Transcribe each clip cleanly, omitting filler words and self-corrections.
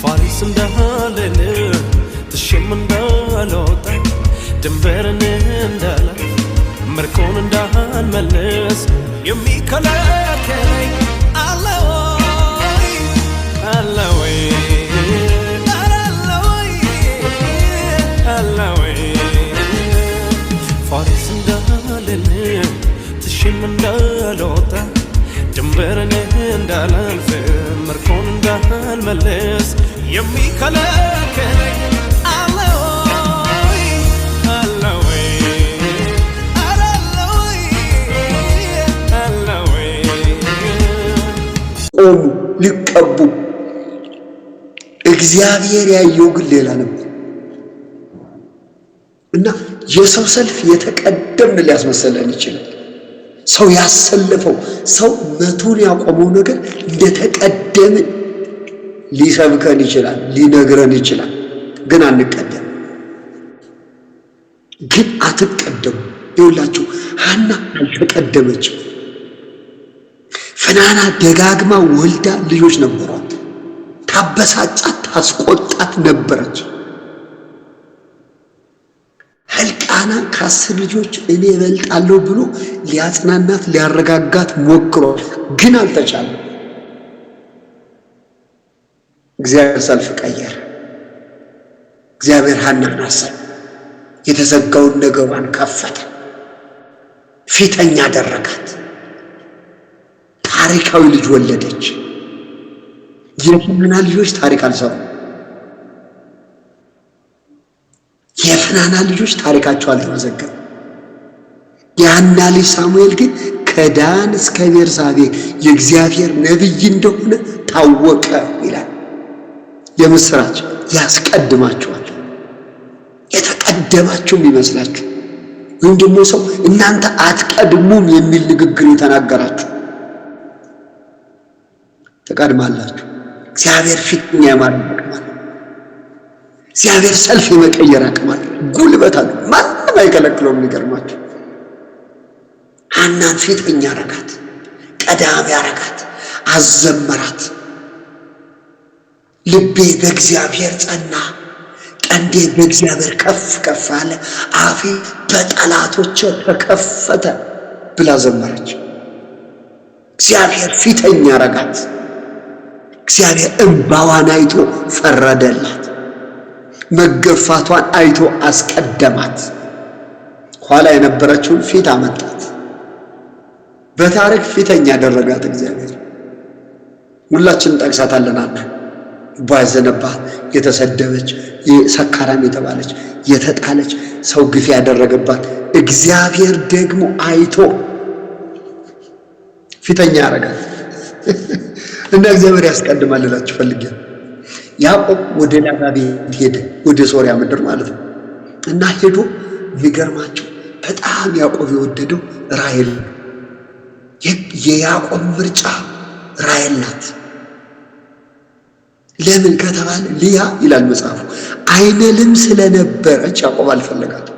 ፋሪስ እንዳለን ትሽም እንዳልወጣ ድንበርን እንዳላልፍ ምርኮን እንዳልመለስ የሚከለክለኝ አለ ወይ አለ ወይ አለ ወይ ፋሪስ እንዳለን ትሽም እንዳልወጣ ድንበርን እንዳላልፍ ምርኮን እንዳልመለስ የሚከለክለኝ አለ ወይ አለ ወይ አለ ወይ አለ ወይ ቆሙ ሊቀቡ እግዚአብሔር ያየው ግን ሌላ ነበር እና የሰው ሰልፍ የተቀደምን ሊያስመሰለን ይችላል። ሰው ያሰለፈው ሰው መቶን ያቆመው ነገር እንደተቀደምን ሊሰብከን ይችላል፣ ሊነግረን ይችላል። ግን አንቀደም፣ ግን አትቀደሙ። ይኸውላችሁ ሐና አልተቀደመችም። ፍናና ደጋግማ ወልዳ ልጆች ነበሯት። ታበሳጫት፣ ታስቆጣት ነበረች። ሕልቃና ከ10 ልጆች እኔ እበልጣለሁ ብሎ ሊያጽናናት ሊያረጋጋት ሞክሯል፣ ግን አልተቻለም። እግዚአብሔር ሰልፍ ቀየረ። እግዚአብሔር ሐናን አሰበ። የተዘጋውን ነገሯን ከፈተ፣ ፊተኛ አደረጋት። ታሪካዊ ልጅ ወለደች። የፍናና ልጆች ታሪክ አልሰሩም። የፍናና ልጆች ታሪካቸው አልተመዘገበም። የሐና ልጅ ሳሙኤል ግን ከዳን እስከ ቤርሳቤ የእግዚአብሔር ነቢይ እንደሆነ ታወቀ ይላል። የምስራች ያስቀድማችኋል። የተቀደማችሁም ይመስላችሁ ወይም ደግሞ ሰው እናንተ አትቀድሙም የሚል ንግግር የተናገራችሁ ተቀድማላችሁ። እግዚአብሔር ፊተኛ የማድረግ አቅም አለው። እግዚአብሔር ሰልፍ የመቀየር አቅም አለው፣ ጉልበት አለው። ማንም አይከለክለውም። የሚገርማችሁ ሐናን ፊተኛ አረጋት፣ ቀዳሚ አረጋት፣ አዘመራት። ልቤ በእግዚአብሔር ጸና፣ ቀንዴ በእግዚአብሔር ከፍ ከፍ አለ፣ አፌ በጠላቶቼ ተከፈተ ብላ ዘመረች። እግዚአብሔር ፊተኛ አረጋት። እግዚአብሔር እንባዋን አይቶ ፈረደላት። መገፋቷን አይቶ አስቀደማት። ኋላ የነበረችውን ፊት አመጣት። በታሪክ ፊተኛ ያደረጋት እግዚአብሔር። ሁላችንም ጠቅሳታለናና ባዘነባት፣ የተሰደበች፣ ሰካራም የተባለች፣ የተጣለች፣ ሰው ግፍ ያደረገባት እግዚአብሔር ደግሞ አይቶ ፊተኛ ያደረጋት እና እግዚአብሔር ያስቀድማል እላችሁ ፈልጌ። ያዕቆብ ወደ ላባ ቤት ሄደ፣ ወደ ሶርያ ምድር ማለት ነው። እና ሄዶ የሚገርማቸው በጣም ያዕቆብ የወደደው ራሔል። የያዕቆብ ምርጫ ራሔል ናት። ለምን ከተባለ ልያ ይላል መጽሐፉ አይነ ልም ስለነበረች ያዕቆብ አልፈለጋትም።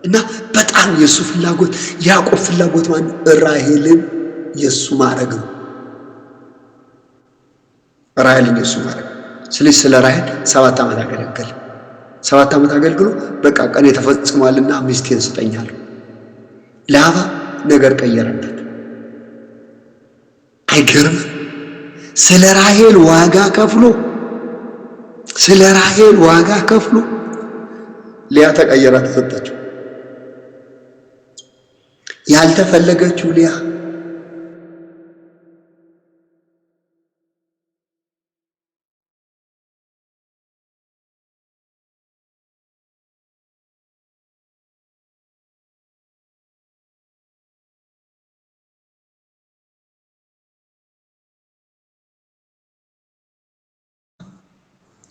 እና በጣም የሱ ፍላጎት ያዕቆብ ፍላጎት ማለት ራሔልን የሱ ማድረግ ነው። ራሔልን የሱ ማድረግ። ስለዚህ ስለ ራሔል 7 ዓመት አገለገለ። 7 ዓመት አገልግሎ በቃ ቀን ተፈጽሟልና ሚስቴን ስጠኛለሁ። ላባ ነገር ቀየረበት። አይገርም? ስለ ራሔል ዋጋ ከፍሎ ልያ ተቀየራ፣ ተሰጠችው። ያልተፈለገችው ልያ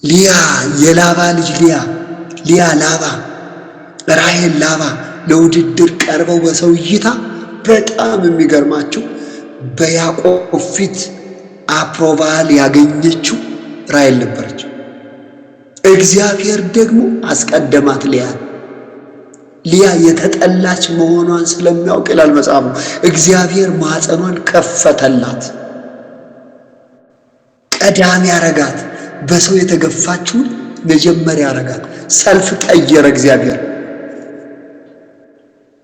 ልያ የላባ ልጅ ልያ ላባ፣ ራሔል ላባ ለውድድር ቀርበው በሰው እይታ በጣም የሚገርማችሁ በያዕቆብ ፊት አፕሮቫል ያገኘችው ራሔል ነበረች። እግዚአብሔር ደግሞ አስቀደማት ልያን። ልያ የተጠላች መሆኗን ስለሚያውቅ ይላል መጽሐፉ እግዚአብሔር ማኅፀኗን ከፈተላት። ቀዳሚ ያረጋት። በሰው የተገፋችውን መጀመሪያ ያረጋት። ሰልፍ ቀየረ እግዚአብሔር።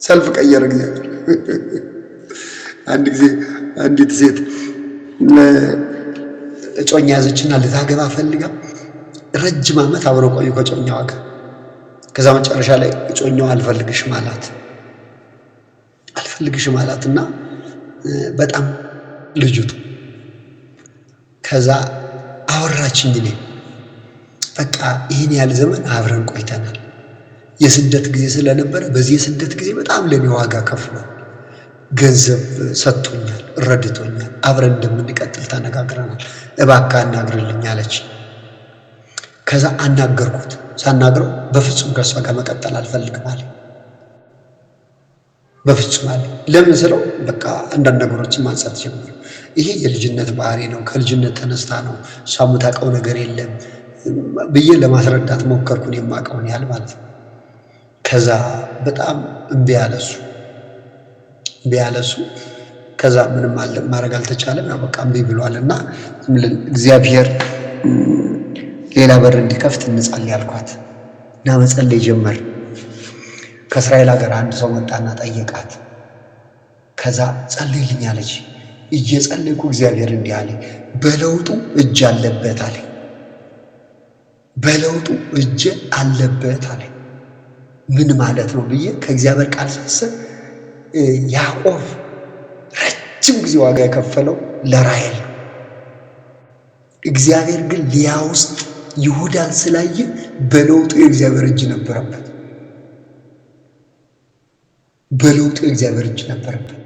ሰልፍ ቀየረ እግዚአብሔር። አንድ ጊዜ አንዲት ሴት እጮኛ ያዘችና ልታገባ ፈልጋ ረጅም ዓመት አብረው ቆዩ ከጮኛዋ ጋር። ከዛ መጨረሻ ላይ እጮኛዋ አልፈልግሽም አላትና በጣም ልጅቱ ከዛ አወራችኝ። እኔ በቃ ይህን ያህል ዘመን አብረን ቆይተናል። የስደት ጊዜ ስለነበረ በዚህ የስደት ጊዜ በጣም ለኔ ዋጋ ከፍሏል። ገንዘብ ሰጥቶኛል፣ ረድቶኛል። አብረን እንደምንቀጥል ተነጋግረናል። እባክህ አናግርልኝ አለች። ከዛ አናገርኩት። ሳናግረው በፍጹም ከሷ ጋር መቀጠል አልፈልግም አለ። በፍጹም አለ። ለምን ስለው በቃ አንዳንድ ነገሮችን ማንሳት ጀመረ። ይሄ የልጅነት ባህሪ ነው፣ ከልጅነት ተነስታ ነው፣ እሷ የምታውቀው ነገር የለም ብዬ ለማስረዳት ሞከርኩን፣ የማውቀውን ያህል ማለት ነው። ከዛ በጣም እምቢ አለሱ። ከዛ ምንም ማድረግ አልተቻለም። ያው በቃ እምቢ ብሏልና እግዚአብሔር ሌላ በር እንዲከፍት እንጸልይ አልኳት እና መጸለይ ጀመር። ከእስራኤል ሀገር አንድ ሰው መጣና ጠየቃት። ከዛ ጸልይልኝ አለች። እየጸለይኩ እግዚአብሔር እንዲህ አለ፣ በለውጡ እጅ አለበት አለ። በለውጡ እጅ አለበት አለ። ምን ማለት ነው ብዬ ከእግዚአብሔር ቃል ሳስብ ያዕቆብ ረጅም ጊዜ ዋጋ የከፈለው ለራሔል ነው። እግዚአብሔር ግን ሊያ ውስጥ ይሁዳን ስላየ በለውጡ የእግዚአብሔር እጅ ነበረበት። በለውጡ የእግዚአብሔር እጅ ነበረበት።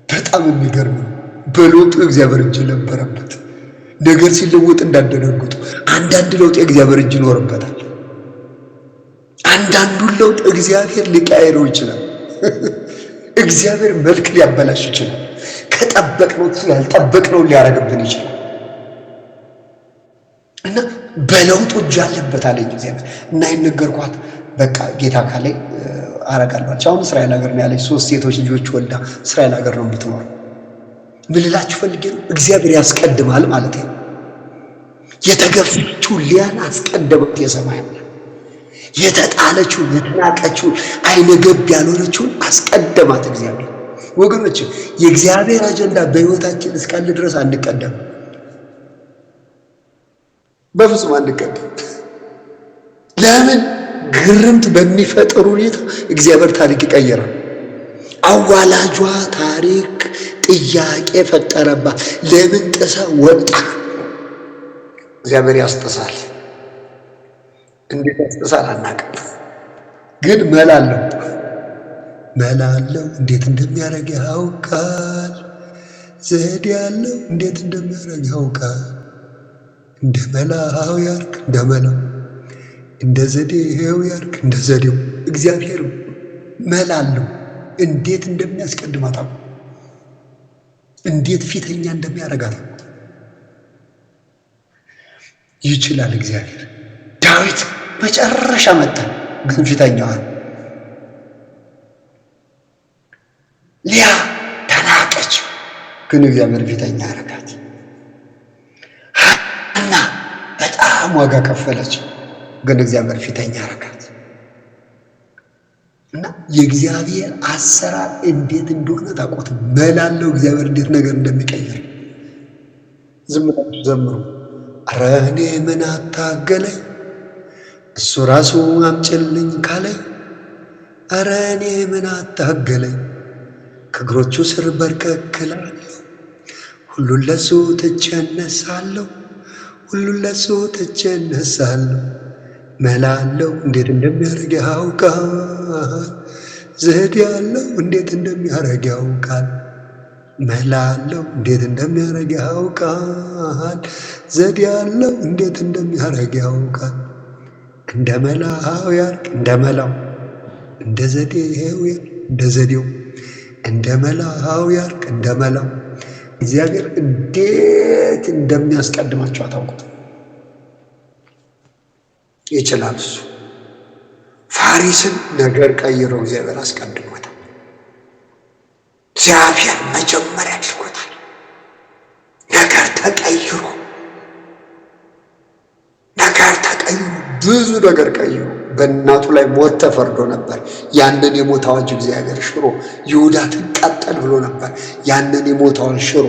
በጣም የሚገርም ነው። በለውጡ የእግዚአብሔር እጅ ነበረበት። ነገር ሲለወጥ እንዳደነግጡ አንዳንድ ለውጥ የእግዚአብሔር እጅ ይኖርበታል። አንዳንዱን ለውጥ እግዚአብሔር ሊቀያየረው ይችላል። እግዚአብሔር መልክ ሊያበላሽ ይችላል። ከጠበቅነው ያልጠበቅነውን ሊያረግብን ይችላል። እና በለውጡ እጅ አለበት አለኝ እግዚአብሔር። እና ይነገርኳት በቃ ጌታ ካለኝ አረጋለሁ አለች። አሁን እስራኤል ሀገር ነው ያለች። 3 ሴቶች ልጆች ወልዳ እስራኤል ሀገር ነው የምትኖር። ምን ልላችሁ ፈልጌ ነው፣ እግዚአብሔር ያስቀድማል ማለት ነው። የተገፈችው ሊያን አስቀደማት የሰማይ አምላክ። የተጣለችውን የተናቀችውን አይነ ገብ ያልሆነችውን አስቀደማት እግዚአብሔር። ወገኖች የእግዚአብሔር አጀንዳ በሕይወታችን እስካለ ድረስ አንቀደም፣ በፍጹም አንቀደም። ለምን? ግርምት በሚፈጥር ሁኔታ እግዚአብሔር ታሪክ ይቀየራል። አዋላጇ ታሪክ ጥያቄ ፈጠረባት። ለምን ጥሰ ወጣ? እግዚአብሔር ያስጥሳል። እንዴት ያስጥሳል አናውቅም፣ ግን መላ አለው። እንዴት እንደሚያደርግ ያውቃል። ዘዴ ያለው እንዴት እንደሚያደርግ ያውቃል። እንደ መላው ያርግ እንደ መላው፣ እንደ ዘዴው ያርግ እንደ ዘዴው። እግዚአብሔር መላ አለው። እንዴት እንደሚያስቀድማት አውቃ፣ እንዴት ፊተኛ እንደሚያደርጋት ይችላል እግዚአብሔር። ዳዊት መጨረሻ መጣ፣ ግን ፊተኛዋን ሊያ ተናቀች፣ ግን እግዚአብሔር ፊተኛ አረጋት። ሐና በጣም ዋጋ ከፈለች፣ ግን እግዚአብሔር ፊተኛ አረጋት። እና የእግዚአብሔር አሰራር እንዴት እንደሆነ ታውቁት። መላለው እግዚአብሔር እንዴት ነገር እንደሚቀይር ዝም ብላችሁ ዘምሩ። ኧረ እኔ ምን አታገለኝ እሱ ራሱ አምጭልኝ ካለኝ፣ ኧረ እኔ ምን አታገለኝ ከእግሮቹ ስር በርከክ እላለሁ። ሁሉን ለሱ ትቼ እነሳለሁ፣ ሁሉን ለሱ ትቼ እነሳለሁ። መላለው እንዴት እንደሚያደርግ ያውቃል። ዘዴ ያለው እንዴት እንደሚያደርግ ያውቃል። መላለው እንዴት እንደሚያደርግ ያውቃል። ዘዴ ያለው እንዴት እንደሚያደርግ ያውቃል። እንደ መላው ያርግ እንደ መላው፣ እንደ ዘዴው ያርግ እንደ ዘዴው፣ እንደ መላው ያርግ እንደ መላው። እግዚአብሔር እንዴት እንደሚያስቀድማቸው አታውቁት። ይችላል እሱ። ፋሪስን ነገር ቀይሮ እግዚአብሔር አስቀድሞታል። እግዚአብሔር መጀመሪያ አድርጎታል። ነገር ተቀይሮ ቀይሮ ብዙ ነገር ቀይሮ በእናቱ ላይ ሞት ተፈርዶ ነበር። ያንን የሞት አዋጅ እግዚአብሔር ሽሮ ይሁዳ ትቃጠል ብሎ ነበር። ያንን የሞት አዋጅ ሽሮ